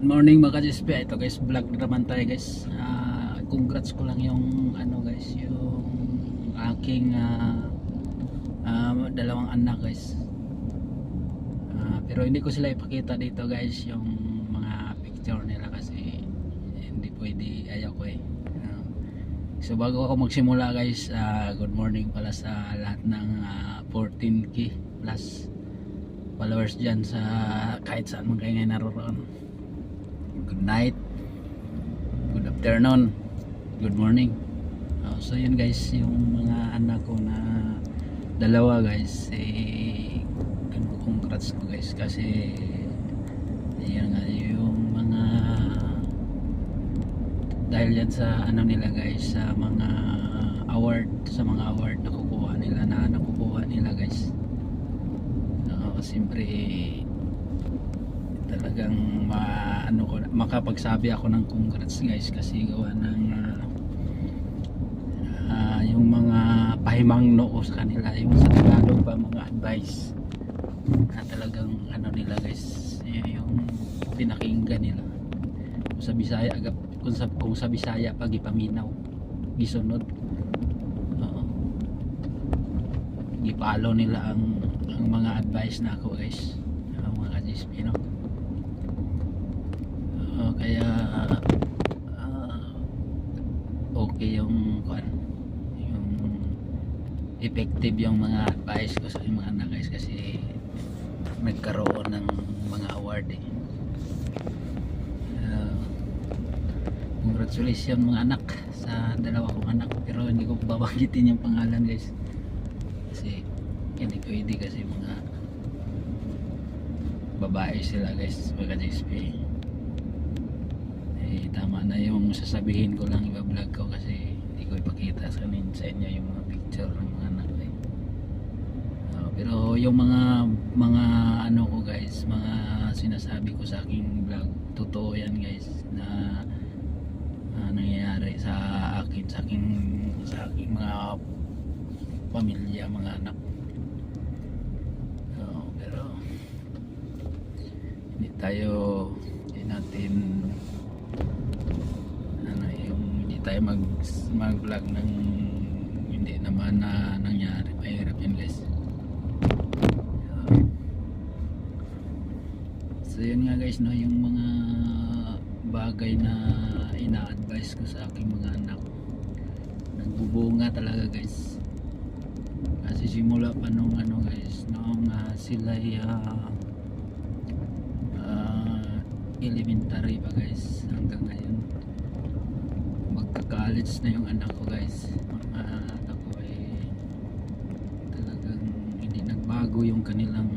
morning mga ka-GSP. Ito guys, vlog na naman tayo guys. Congrats ko lang yung ano guys, yung aking dalawang anak guys. Pero hindi ko sila ipakita dito guys, yung mga picture nila kasi hindi pwede, ayaw ko eh. So bago ako magsimula guys, good morning pala sa lahat ng 14k plus followers dyan sa kahit saan man kayo ngayon naroon. Good night, good afternoon, good morning. So yun guys, yung mga anak ko na dalawa guys, congrats ko guys kasi yun nga yung mga dahil yan sa ano nila guys, sa mga award na nakukuha nila guys. Siyempre talagang makapagsabi ako ng congrats guys kasi gawa ng yung mga pahimang noo sa kanila, yung sa Tagalog pa mga advice na talagang ano nila guys, yung pinakinggan nila kung sa Bisaya kung sa Bisaya pag ipaminaw gisunod, gipalo nila ang mga advice na ako guys, mga ka-GSP, no? Kaya okay yung effective yung mga advice ko sa mga anak guys kasi nagkaroon ng mga award eh. Congratulations mga anak sa dalawa kong anak, pero hindi ko babanggitin yung pangalan guys kasi hindi pwede kasi mga babae sila guys, mga GSP. Tama na yung sasabihin ko lang, i-vlog ko kasi hindi ko ipakita sa inyo yung mga picture ng mga anak eh. Pero yung mga ano ko guys, mga sinasabi ko sa aking vlog, totoo yan guys, na nangyayari sa aking mga pamilya, mga anak. Pero hindi natin hindi tayo mag-vlog ng hindi naman na nangyari. Mahirap yan guys. So yun nga guys, no, yung mga bagay na ina-advise ko sa aking mga anak nagbubunga talaga guys. Kasi simula pa nung guys, noong sila elementary pa guys, hanggang ngayon magka-college na yung anak ko guys. Anak ko talagang hindi nagbago yung kanilang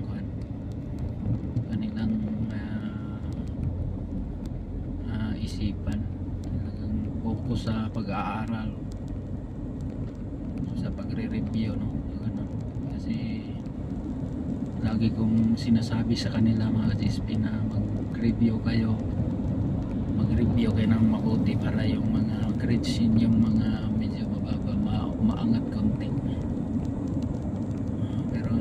isipan. Talagang focus sa pag-aaral, sa pagre-review, no? Kasi lagi kong sinasabi sa kanila mga GSP na mag-review kayo ng mabuti para yung mga grades yung mga medyo mababa maangat konti. Pero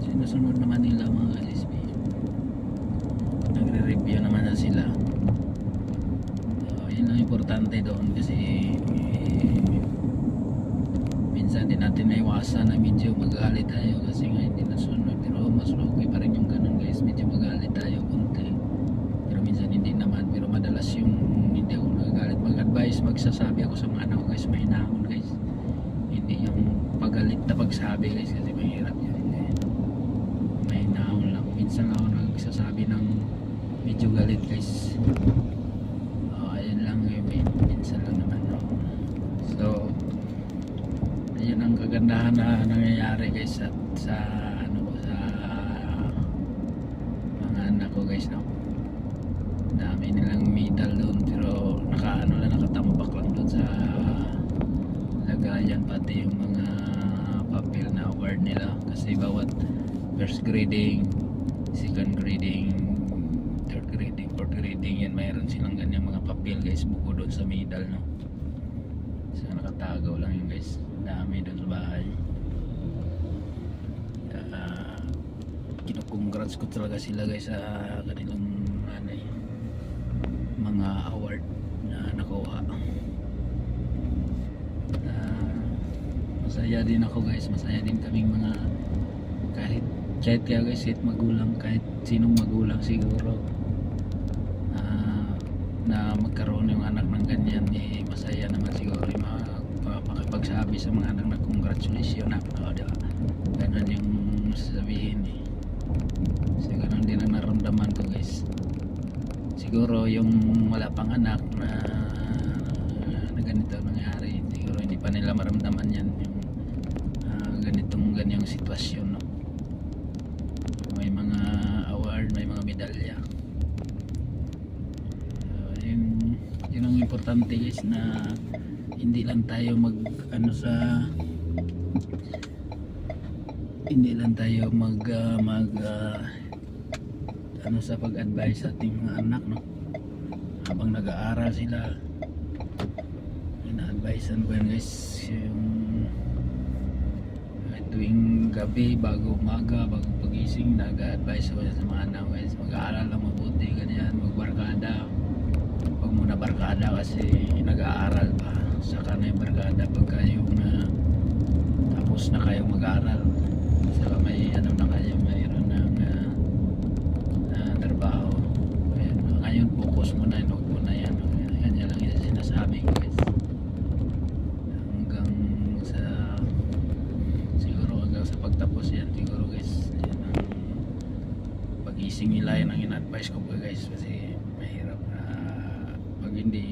sinusunod naman nila mga GSP, nagre-review naman na sila. Yun ang importante doon kasi minsan din natin naiwasan na medyo magalit tayo kasi nga hindi nasunod, pero mas okay pa rin yung ganun guys, medyo magalit tayo konti, pero minsan hindi naman. Pero madalas yung hindi ako nagagalit, mag-advise, magsasabi ako sa mga anak ko guys, mahinahon guys, hindi yung pagalit na pagsabi guys kasi mahirap yun. Mahinahon lang, minsan ako nagsasabi ng medyo galit guys. Ayun lang yung minsan lang naman, no? So yun ang kagandahan na nangyayari guys sa mga anak ko guys, no? Dami nilang medal doon, pero nakatambak lang doon sa lagayan, pati yung mga papel na award nila kasi bawat first grading, second grading, third grading, fourth grading, yan mayroon silang ganyang mga papel guys, buko doon sa medal, no? So nakatago lang yun guys, dami doon sa bahay. Kinukongrats ko talaga sila guys sa kanilang masaya din ako guys, masaya din kaming mga kahit kaya guys, kahit magulang, kahit sinong magulang siguro na magkaroon yung anak ng ganyan, eh masaya naman siguro yung makapagsabi sa mga anak na congratulations na, diba? Ganun yung sasabihin eh. So ganun din ang naramdaman ko guys. Siguro yung wala pang anak na ganito nangyari, siguro hindi pa nila maramdaman yan yung ganyang sitwasyon, no? May mga award, may mga medalya. Yun ang importante guys, na hindi lang tayo sa pag-advise sa ating mga anak, no? Habang nag-aaral sila, ina-advisean ko yan guys, yung tuwing gabi, bago umaga, bago pagising, nag-advise ko sa mga anak guys, mag-aaral lang mabuti, ganyan, magbarkada. Huwag muna barkada kasi nag-aaral pa, saka na yung barkada pagka yung tapos na kayo mag-aaral, saka may ano na kayo, mayroon ng trabaho. Ngayon focus muna, huwag muna yan, ganyan lang yung sinasabi ko guys, hanggang sa pagtapos yan siguro guys. Yan ang pag-ising nila, yan ang in-advise ko pa guys, kasi mahirap na pag hindi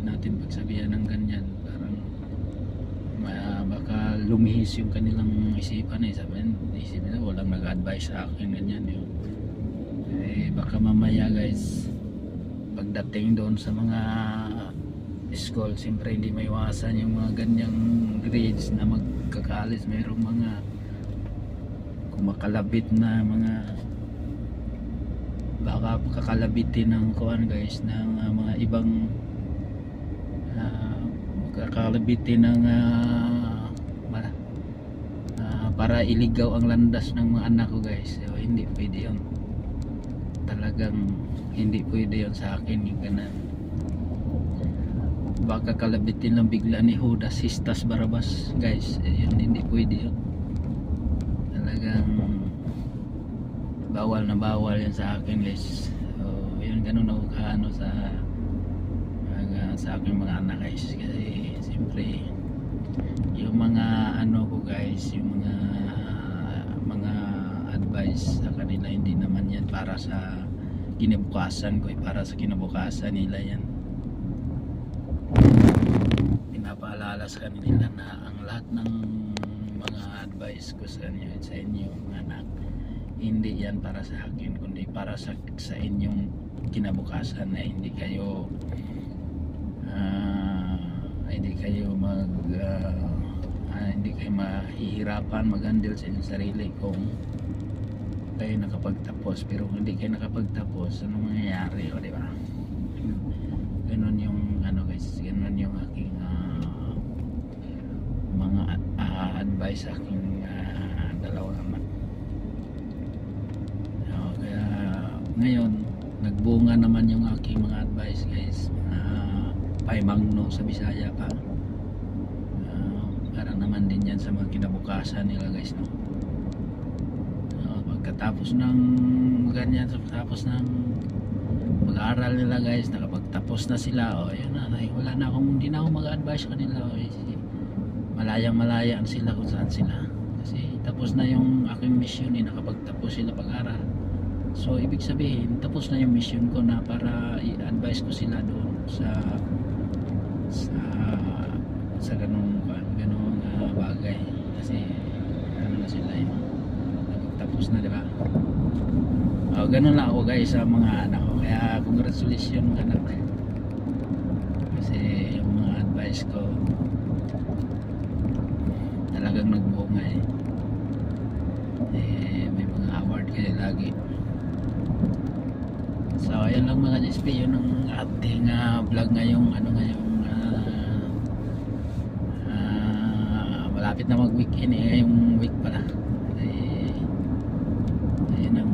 natin pagsabihan ng ganyan, parang baka lumihis yung kanilang isipan eh. Sabihin, isipin na walang nag-advise sa akin, ganyan yun. Eh baka mamaya guys, pagdating doon sa mga school, siyempre hindi maiwasan yung mga ganyang grades na magkakalis. Mayroong mga kumakalabit na mga, baka kakalabitin ng kuan guys, ng mga ibang kakalabitin ng para iligaw ang landas ng mga anak ko guys. So, hindi pwede yun, talagang hindi pwede yun sa akin yung ganun. Baka kalabitin lang bigla ni Judas Sistas Barabas guys, yun hindi pwede yun, talagang bawal na bawal yan sa akin guys. So yun, ganun ako kaano sa aking mga anak guys, kasi siyempre yung mga ano ko guys, yung mga advice sa kanila, hindi naman yan para sa kinabukasan ko, para sa kinabukasan nila yan. Pinapaalala sa kanila na ang lahat ng mga advice ko sa inyo mga anak, hindi yan para sa akin, kundi para sa inyong kinabukasan, na hindi kayo mahihirapan mag-handle sa inyong sarili kung kayo nakapagtapos. Pero kung hindi kayo nakapagtapos, ano mangyayari, o diba? Ganun yung ano guys, ganun yung aking mga advice sa aking dalawang anak. So, kaya ngayon nagbunga naman yung aking mga advice guys, paimangno sa Bisaya pa, para naman din yan sa mga kinabukasan nila guys, no? Pagkatapos ng ganyan, pagkatapos ng pag-aaral nila guys, nakapagtapos na sila, yun na, wala na akong, hindi na ako mag-advise kanila, malayang-malayaan sila kung saan sila, kasi tapos na yung aking mission, nakapagtapos sila pag-aaral. So ibig sabihin, tapos na yung mission ko na para i-advise ko sila doon sa ganung bagay, kasi ano na sila yun, tapos na, diba? Ganun lang ako guys sa mga anak ko, kaya congratulations mga anak, kasi yung mga advice ko talagang nagbunga may mga award kayo lagi. So ayan lang mga GSP, yun ang ating vlog ngayong malapit na mag-weekend ngayong week pala. Ayan ang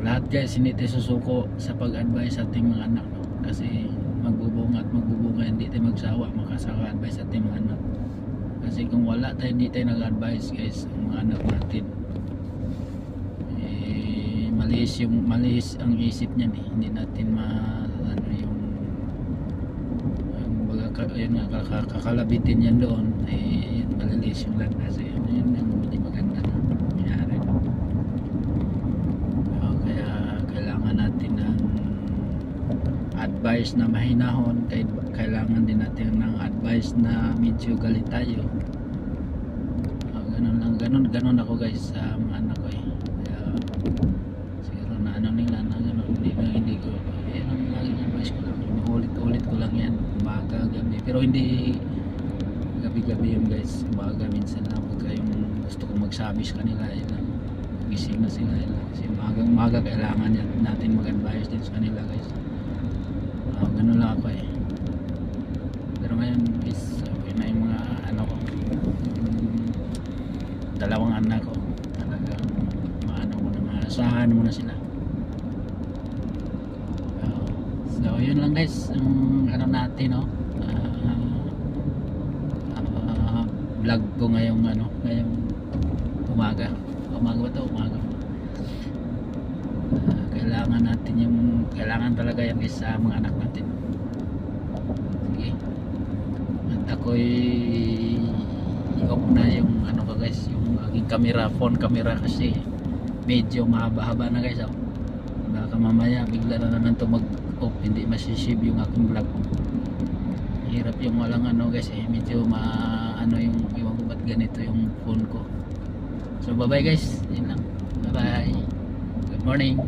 lahat guys, hindi tayo susuko sa pag-advise sa ating mga anak, no? Kasi magbubunga at magbubunga, hindi tayo magsawa makasawa advice sa ating mga anak. natin kung wala tayo, hindi tayo nag-advise guys ang mga anak natin. Malis ang isip niyan eh. Hindi natin ano yung baga yun nga kakalabitin yan doon eh, malilis yung landas eh. Yun ang hindi maganda na nangyari. Kaya kailangan natin ng advice na mahinahon, kailangan din natin ng advice na medyo galit tayo. Ganun ako guys sa mga anak ko eh. Kaya siguro na ano nila na ganun, hindi ko ang laging advice ko lang, ulit ko lang yan umaga, gabi, pero hindi gabi yun guys, umaga minsan lang pagka yung gusto kong magsabi sa kanila yun lang, gising na sila yun lang. Kasi umaga kailangan natin mag-advise din sa kanila guys. Ganun lang ako eh. Pero ngayon is okay na yung mga ano ko, dalawang anak ko, talagang maano mo na, maasahan mo na sila. So yun lang guys, yung ano natin no, vlog ko ngayong umaga ba to? Umaga. Kailangan natin kailangan talaga yung isa mga anak natin. Sige. At ako'y i-off na yung ano ko guys, yung aking phone camera kasi medyo mahaba-haba na guys. Baka mamaya bigla na naman to mag-off, hindi masisave yung aking vlog. Hirap yung walang ano guys eh, medyo ano yung iwan ko ba't ganito yung phone ko. So bye bye guys, yun lang. Bye bye, good morning.